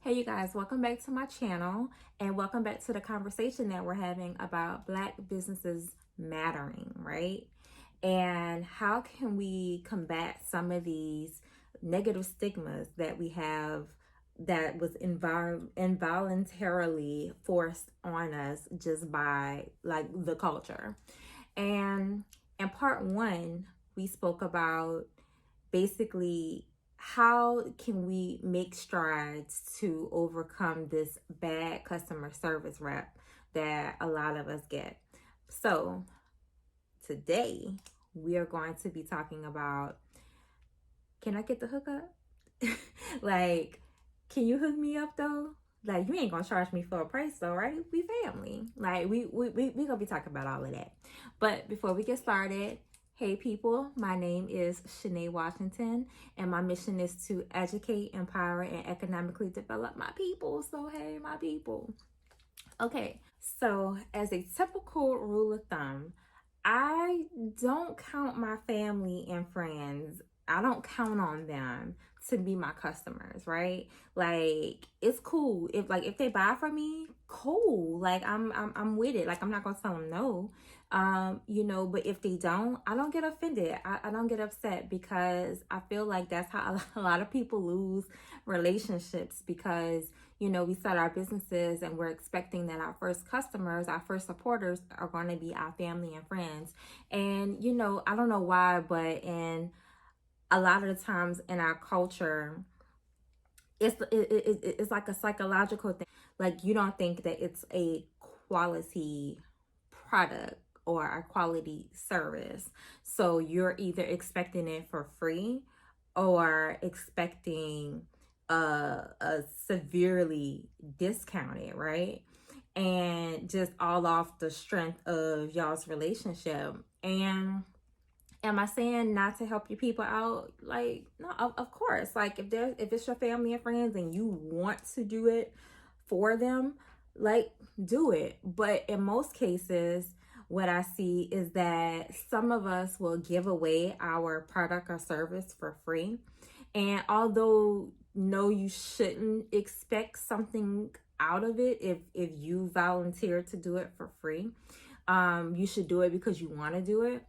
Hey you guys, welcome back to my channel and welcome back to the conversation that we're having about Black businesses mattering, right? And how can we combat some of these negative stigmas that we have that was involuntarily forced on us just by like the culture. And in part one, we spoke about basically how can we make strides to overcome this bad customer service rep that a lot of us get. So today we are going to be talking about, can I get the hookup? Like, can you hook me up though? Like, you ain't gonna charge me for a price though, right? We family. Like, we gonna be talking about all of that. But before we get started, hey people, my name is Shanae Washington, and my mission is to educate, empower, and economically develop my people. So hey, my people. Okay, so as a typical rule of thumb, I don't count my family and friends. I don't count on them to be my customers, right? Like, it's cool if they buy from me, cool. Like, I'm with it. Like, I'm not gonna tell them no. But if they don't, I don't get offended. I don't get upset, because I feel like that's how a lot of people lose relationships, because we start our businesses and we're expecting that our first customers, our first supporters are going to be our family and friends. And, I don't know why, but in a lot of the times in our culture, it's like a psychological thing. Like, you don't think that it's a quality product or a quality service. So you're either expecting it for free or expecting a severely discounted, right? And just all off the strength of y'all's relationship. And am I saying not to help your people out? Like, no, of course. Like, if it's your family and friends and you want to do it for them, like, do it. But in most cases, what I see is that some of us will give away our product or service for free. And although no, you shouldn't expect something out of it if you volunteer to do it for free. You should do it because you want to do it.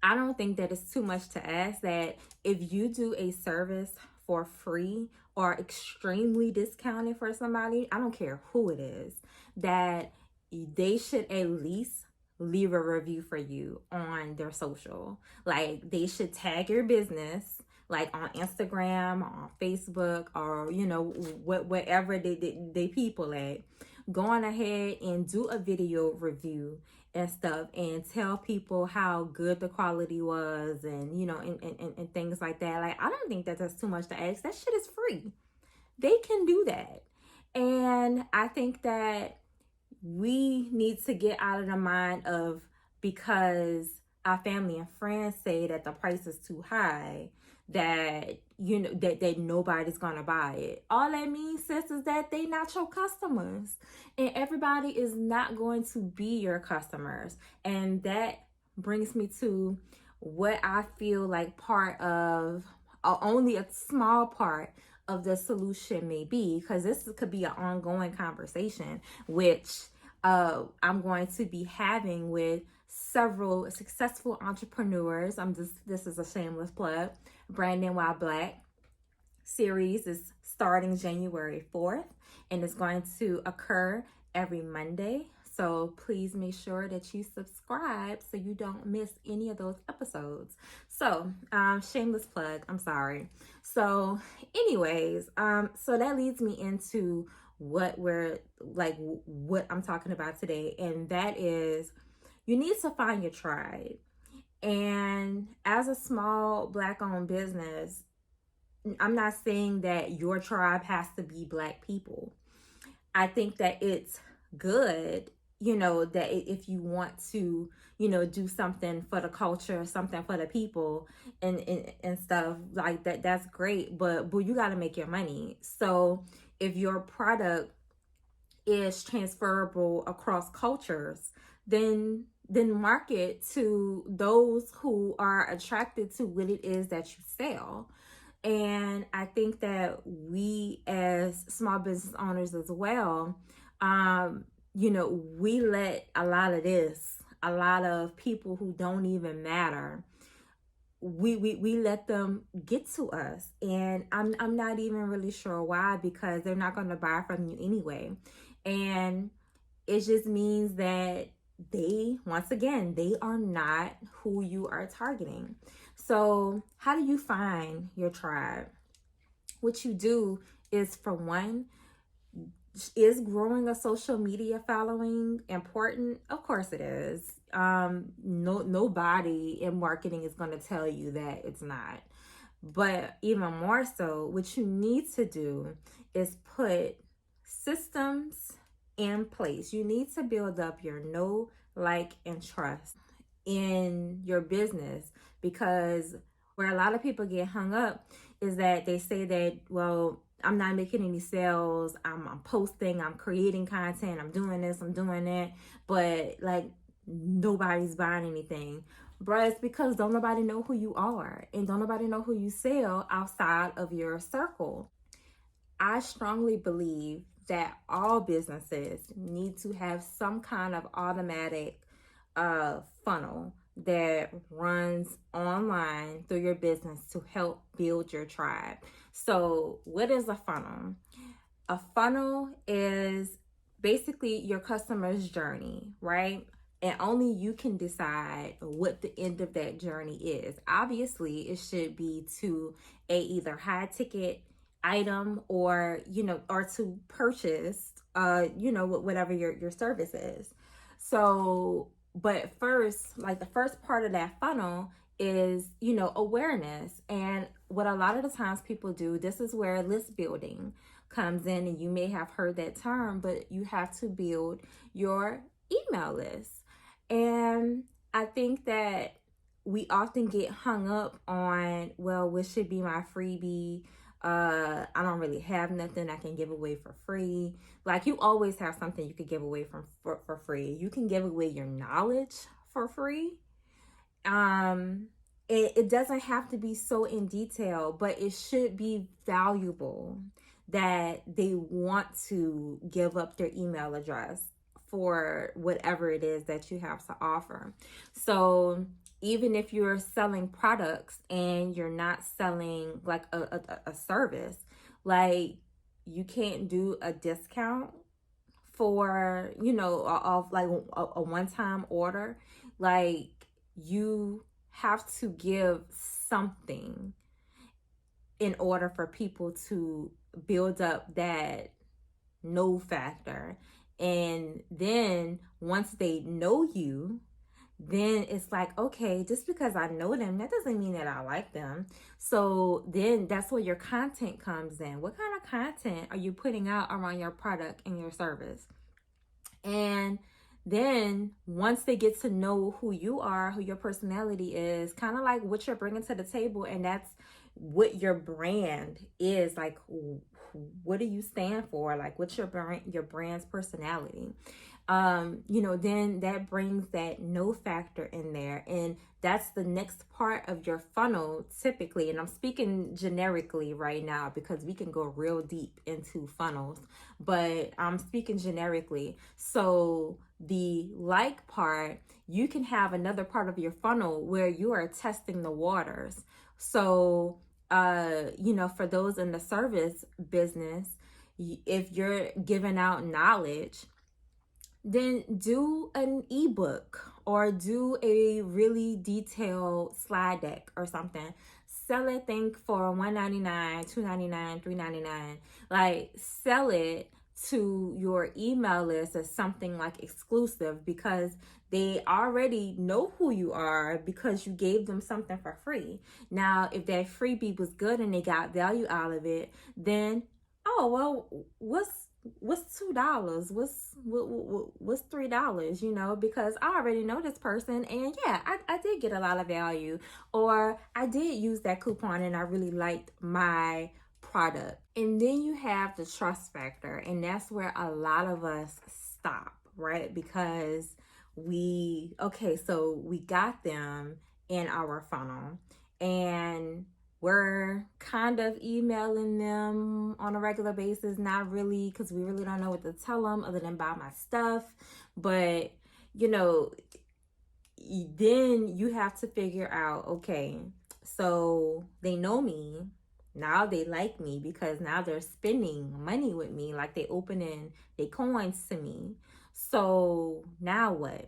I don't think that it's too much to ask that if you do a service for free or extremely discounted for somebody, I don't care who it is, that they should at least leave a review for you on their social. Like, they should tag your business, like on Instagram, on Facebook, or whatever they people at. Go on ahead and do a video review and stuff, and tell people how good the quality was, and and things like that. Like, I don't think that that's too much to ask. That shit is free. They can do that. And I think that we need to get out of the mind of, because our family and friends say that the price is too high, that that nobody's gonna buy it. All that means, sis, is that they not your customers, and everybody is not going to be your customers. And that brings me to what I feel like part of, only a small part of the solution may be, because this could be an ongoing conversation, which I'm going to be having with several successful entrepreneurs. This is a shameless plug. Brandon While Black series is starting January 4th, and it's going to occur every Monday. So please make sure that you subscribe so you don't miss any of those episodes. So, shameless plug, I'm sorry. So anyways, so that leads me into what I'm talking about today. And that is, you need to find your tribe. And as a small Black owned business, I'm not saying that your tribe has to be Black people. I think that it's good, that if you want to, do something for the culture, something for the people, and stuff like that, that's great. But you got to make your money. So if your product is transferable across cultures, then market to those who are attracted to what it is that you sell. And I think that we as small business owners as well, we let a lot of people who don't even matter, we let them get to us. And I'm not even really sure why, because they're not going to buy from you anyway. And it just means that once again, they are not who you are targeting. So how do you find your tribe? What you do is, for one, is growing a social media following important? Of course it is. Nobody in marketing is going to tell you that it's not. But even more so, what you need to do is put systems in place. You need to build up your know, like, and trust in your business, because where a lot of people get hung up is that they say that, well, I'm not making any sales, I'm posting, I'm creating content, I'm doing this, I'm doing that, but like nobody's buying anything. Bruh, it's because don't nobody know who you are, and don't nobody know who you sell outside of your circle. I strongly believe that all businesses need to have some kind of automatic funnel that runs online through your business to help build your tribe. So, what is a funnel? A funnel is basically your customer's journey, right? And only you can decide what the end of that journey is. Obviously, it should be to a either high ticket item, or or to purchase whatever your service is. So, but first, like the first part of that funnel is awareness. And what a lot of the times people do, this is where list building comes in, and you may have heard that term, but you have to build your email list. And I think that we often get hung up on, well, what should be my freebie? I don't really have nothing I can give away for free. Like, you always have something you could give away for free. You can give away your knowledge for free. um it doesn't have to be so in detail, but it should be valuable, that they want to give up their email address for whatever it is that you have to offer. So even if you're selling products and you're not selling like a service, like, you can't do a discount for of like a one-time order. Like, you have to give something in order for people to build up that know factor. And then once they know you, then it's like, okay, just because I know them, that doesn't mean that I like them. So then that's where your content comes in. What kind of content are you putting out around your product and your service? And then once they get to know who you are, who your personality is, kind of like what you're bringing to the table, and that's what your brand is, like, what do you stand for? Like, what's your brand's personality? Then that brings that no factor in there. And that's the next part of your funnel typically. And I'm speaking generically right now because we can go real deep into funnels, but I'm speaking generically. So the like part, you can have another part of your funnel where you are testing the waters. So, for those in the service business, if you're giving out knowledge, then do an ebook or do a really detailed slide deck or something. Sell that thing for $1.99, $2.99, $3.99. Like, sell it to your email list as something like exclusive, because they already know who you are because you gave them something for free. Now, if that freebie was good and they got value out of it, then, oh well, what's $2? What's $3? Because I already know this person, and yeah, I did get a lot of value, or I did use that coupon and I really liked my product. And then you have the trust factor, and that's where a lot of us stop, right? Because so we got them in our funnel, and we're kind of emailing them on a regular basis, not really, because we really don't know what to tell them other than buy my stuff. But, you know, then you have to figure out, okay, so they know me. Now they like me because now they're spending money with me, like they opening their coins to me. So now what?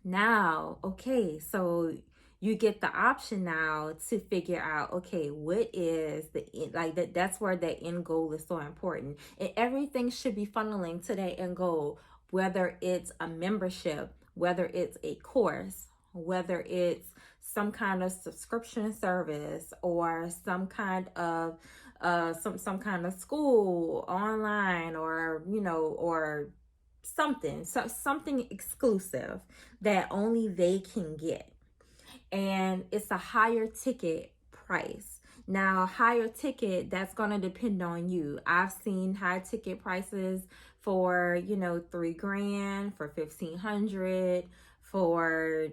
Now, okay, so you get the option now to figure out, okay, what is the end, like that's where the end goal is so important. And everything should be funneling to that end goal, whether it's a membership, whether it's a course, whether it's some kind of subscription service, or some kind of some kind of school online, or or something exclusive that only they can get. And it's a higher ticket price. Now, higher ticket, that's going to depend on you. I've seen high ticket prices for, $3,000, for 1,500, for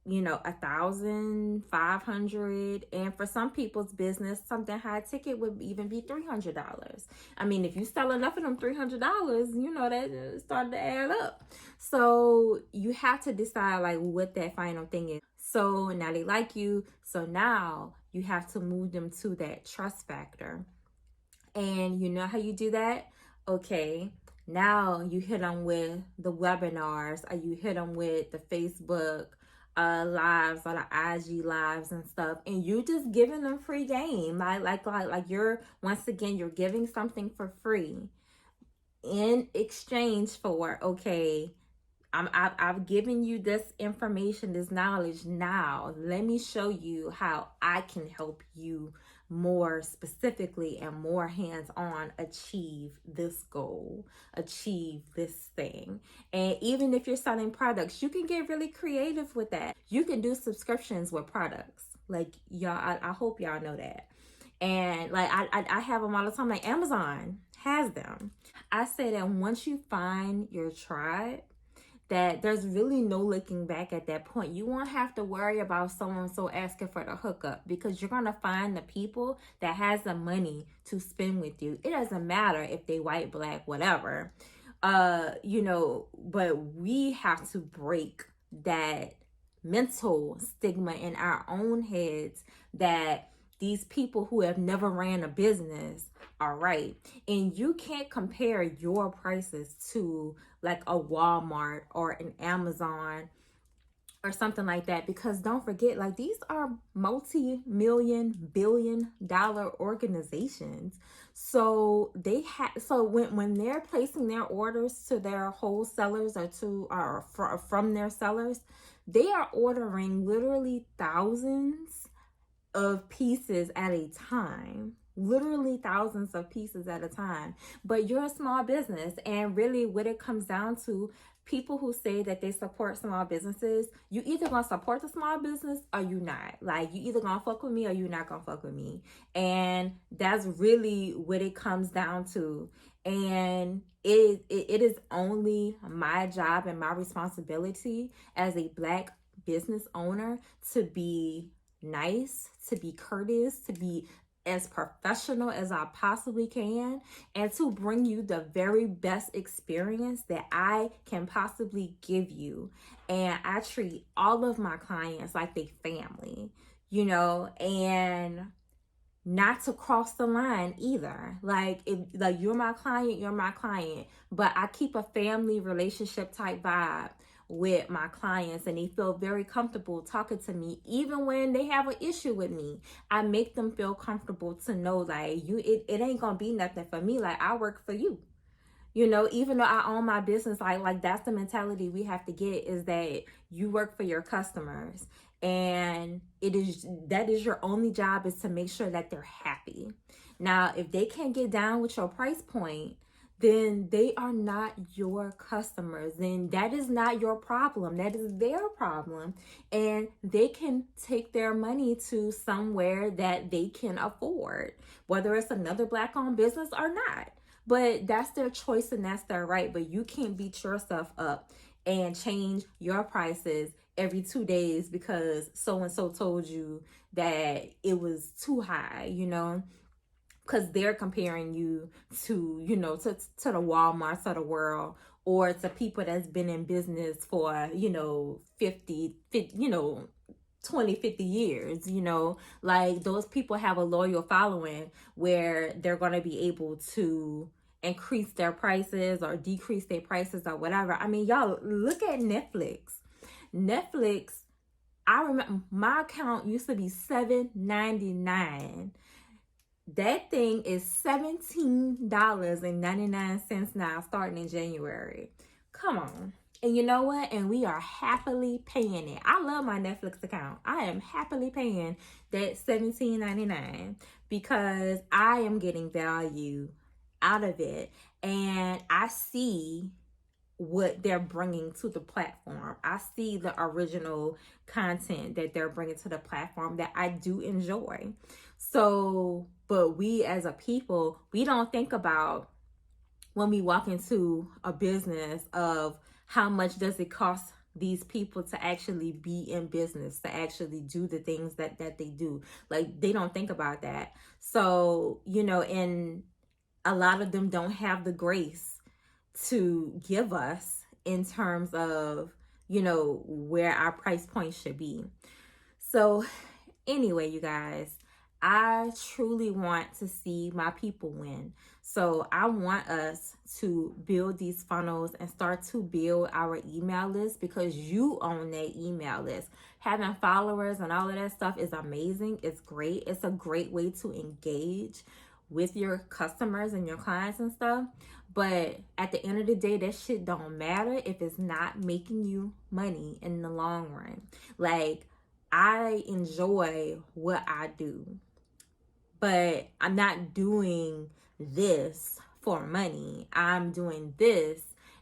1,500, and for some people's business, something high ticket would even be $300. I mean, if you sell enough of them $300, that started to add up. So you have to decide like what that final thing is. So now they like you, so now you have to move them to that trust factor. And you know how you do that? Okay, now you hit them with the webinars, or you hit them with the Facebook lives, or the IG lives and stuff, and you just giving them free game. Like you're, once again, you're giving something for free in exchange for, okay, I've given you this information, this knowledge. Now, let me show you how I can help you more specifically and more hands-on achieve this goal, achieve this thing. And even if you're selling products, you can get really creative with that. You can do subscriptions with products. Like, y'all, I hope y'all know that. And like I have them all the time. Like Amazon has them. I say that once you find your tribe, that there's really no looking back at that point. You won't have to worry about someone so asking for the hookup, because you're gonna find the people that has the money to spend with you. It doesn't matter if they white, black, whatever. But we have to break that mental stigma in our own heads that these people who have never ran a business are right. And you can't compare your prices to like a Walmart or an Amazon or something like that, because don't forget, like, these are multi-million, billion-dollar organizations. So they have, so when they're placing their orders to their wholesalers or from their sellers, they are ordering literally thousands of pieces at a time. Literally thousands of pieces at a time. But you're a small business, and really what it comes down to, people who say that they support small businesses, you either gonna support the small business or you not. Like, you either gonna fuck with me or you not gonna fuck with me. And that's really what it comes down to. And it is only my job and my responsibility as a Black business owner to be nice, to be courteous, to be as professional as I possibly can, and to bring you the very best experience that I can possibly give you. And I treat all of my clients like they family, and not to cross the line either. Like, if like you're my client, but I keep a family relationship type vibe with my clients, and they feel very comfortable talking to me. Even when they have an issue with me, I make them feel comfortable to know, like, it ain't gonna be nothing for me. Like, I work for you. Even though I own my business, like that's the mentality we have to get, is that you work for your customers, and that is your only job, is to make sure that they're happy. Now, if they can't get down with your price point, then they are not your customers. Then that is not your problem. That is their problem. And they can take their money to somewhere that they can afford, whether it's another Black owned business or not. But that's their choice and that's their right. But you can't beat yourself up and change your prices every 2 days because so and so told you that it was too high, you know, because they're comparing you to, you know, to the Walmarts of the world, or to people that's been in business for, you know, 50 you know, 20, 50 years, you know, like those people have a loyal following where they're going to be able to increase their prices or decrease their prices or whatever. I mean, y'all look at Netflix. I remember my account used to be $7.99. That thing is $17.99 now, starting in January. Come on. And you know what? And we are happily paying it. I love my Netflix account. I am happily paying that $17.99 because I am getting value out of it. And I see what they're bringing to the platform. I see the original content that they're bringing to the platform that I do enjoy. So, but we as a people, we don't think about when we walk into a business of how much does it cost these people to actually be in business, to actually do the things that they do. Like, they don't think about that. So, you know, and a lot of them don't have the grace to give us in terms of, you know, where our price point should be. So anyway, you guys, I truly want to see my people win. So I want us to build these funnels and start to build our email list, because you own that email list. Having followers and all of that stuff is amazing. It's great. It's a great way to engage with your customers and your clients and stuff. But at the end of the day, that shit don't matter if it's not making you money in the long run. Like, I enjoy what I do, but I'm not doing this for money. I'm doing this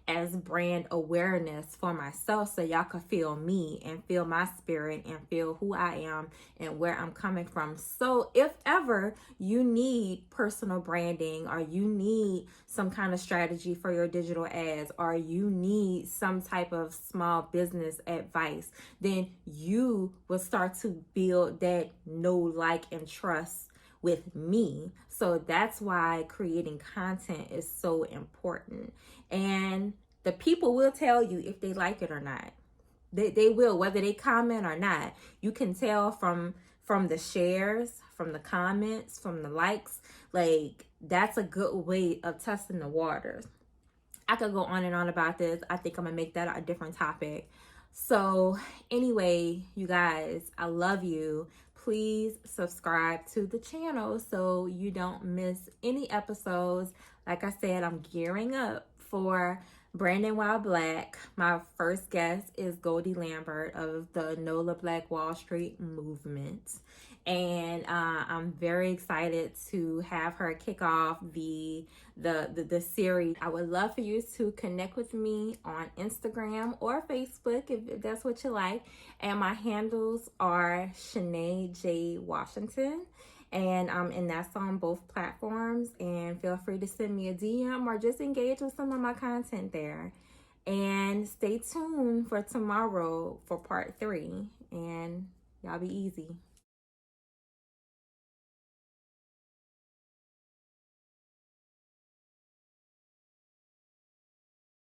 as brand awareness for myself, so y'all can feel me and feel my spirit and feel who I am and where I'm coming from. So if ever you need personal branding, or you need some kind of strategy for your digital ads, or you need some type of small business advice, then you will start to build that know, like, and trust with me. So that's why creating content is so important. And the people will tell you if they like it or not. They will, whether they comment or not. You can tell from the shares, from the comments, from the likes. Like, that's a good way of testing the waters. I could go on and on about this. I think I'm gonna make that a different topic. So anyway, you guys, I love you. Please subscribe to the channel so you don't miss any episodes. Like I said, I'm gearing up for Brandon While Black. My first guest is Goldie Lambert of the NOLA Black Wall Street movement. And I'm very excited to have her kick off the series. I would love for you to connect with me on Instagram or Facebook if that's what you like. And my handles are Shanae J. Washington. And that's on both platforms. And feel free to send me a DM or just engage with some of my content there. And stay tuned for tomorrow for part 3. And y'all be easy.